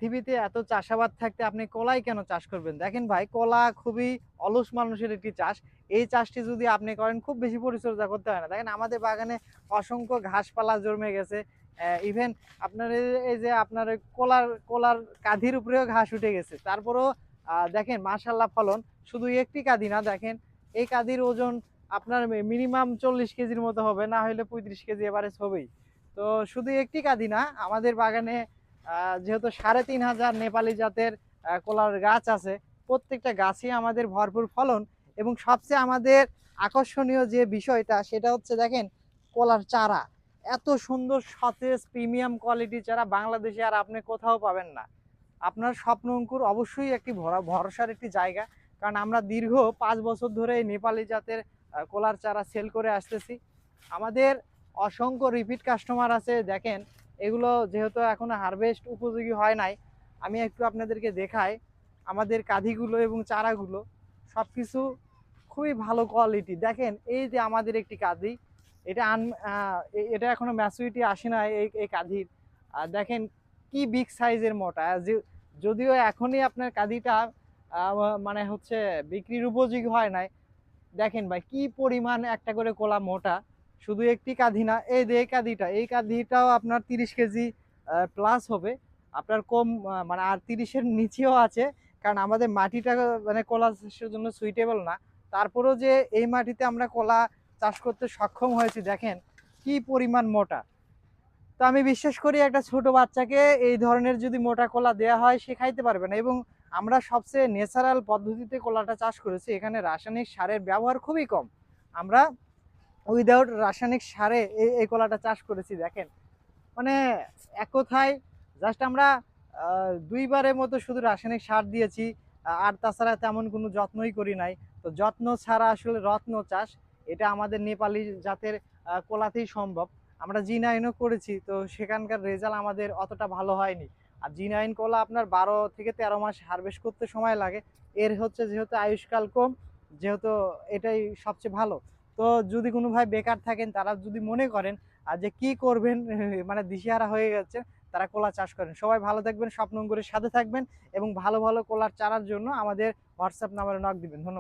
পৃথিবীতে এত চাষাবাদ থাকতে আপনি কলাই কেন চাষ করবেন? দেখেন ভাই, কলা খুবই অলস মানুষের একটি চাষ। এই চাষটি যদি আপনি করেন খুব বেশি পরিচর্যা করতে হয় না। দেখেন আমাদের বাগানে অসংখ্য ঘাসপালা জন্মে গেছে। ইভেন আপনার এই যে আপনার ওই কলার কাঁধির উপরেও ঘাস উঠে গেছে। তারপরেও দেখেন মাশাআল্লাহ ফলন। শুধু একটি কাঁধি না, দেখেন এই কাঁধির ওজন আপনার মিনিমাম 40 কেজির মতো হবে, না হইলে 35 কেজি এভারেজ হবেই। তো শুধু একটি কাঁধি না, আমাদের বাগানে যেহেতু ৩,৫০০ নেপালি জাতের কলার গাছ আছে, প্রত্যেকটা গাছই আমাদের ভরপুর ফলন। এবং সবচেয়ে আমাদের আকর্ষণীয় যে বিষয়টা সেটা হচ্ছে দেখেন কলার চারা। এত সুন্দর সতেজ প্রিমিয়াম কোয়ালিটির চারা বাংলাদেশে আর আপনি কোথাও পাবেন না। আপনার স্বপ্ন অঙ্কুর অবশ্যই একটি ভরসার একটি জায়গা। কারণ আমরা দীর্ঘ ৫ বছর ধরে এই নেপালি জাতের কলার চারা সেল করে আসতেছি। আমাদের অসংখ্য রিপিট কাস্টমার আছে। দেখেন এগুলো যেহেতু এখনো হারভেস্ট উপযোগী হয় নাই, আমি একটু আপনাদেরকে দেখাই আমাদের কাঁধিগুলো এবং চারাগুলো সবকিছু খুবই ভালো কোয়ালিটি। দেখেন এই যে আমাদের একটি কাঁধি, এটা এটা এখনো ম্যাচুরিটি আসে না এই কাঁধির। দেখেন কি বিগ সাইজের মোটা, যদিও এখনই আপনার কাঁধিটা মানে হচ্ছে বিক্রির উপযোগী হয় নাই। দেখেন ভাই কি পরিমাণ একটা করে কলা মোটা। শুধু একটি কাঁধি না, এই যে এই কাঁধিটাও আপনার 30 কেজি প্লাস হবে। আপনার কম মানে আর 30-এর নিচেও আছে। কারণ আমাদের মাটিটা মানে কলা চাষের জন্য সুইটেবল না। তারপরেও যে এই মাটিতে আমরা কলা চাষ করতে সক্ষম হয়েছি, দেখেন কি পরিমাণ মোটা। তো আমি বিশ্বাস করি একটা ছোট বাচ্চাকে এই ধরনের যদি মোটা কলা দেওয়া হয় সে খাইতে পারবে না। এবং আমরা সবচেয়ে ন্যাচারাল পদ্ধতিতে কলাটা চাষ করেছি, এখানে রাসায়নিক সারের ব্যবহার খুবই কম। আমরা উইদাউট রাসায়নিক সারে এই কলাটা চাষ করেছি। দেখেন মানে এক কথায় জাস্ট আমরা ২ বারের মতো শুধু রাসায়নিক সার দিয়েছি। আর তাছাড়া তেমন কোনো যত্নই করি নাই। তো যত্ন ছাড়া আসলে রত্ন চাষ, এটা আমাদের নেপালি জাতের কলাতেই সম্ভব। আমরা জি9 ও করেছি, তো সেখানকার রেজাল্ট আমাদের অতটা ভালো হয়নি। আর জি9 কলা আপনার ১২ থেকে ১৩ মাস হারভেস্ট করতে সময় লাগে। এর হচ্ছে যেহেতু আয়ুষ্কাল কম, যেহেতু এটাই সবচেয়ে ভালো। তো যদি কোনো ভাই বেকার থাকেন, তারা যদি মনে করেন যে কি করবেন মানে দিশেহারা হয়ে গেছে, তারা কলা চাষ করেন। সবাই ভালো থাকবেন, স্বপ্নঙ্গুরের সাথে থাকবেন এবং ভালো ভালো কলার চারার জন্য আমাদের হোয়াটসঅ্যাপ নাম্বারে নক দিবেন। ধন্যবাদ।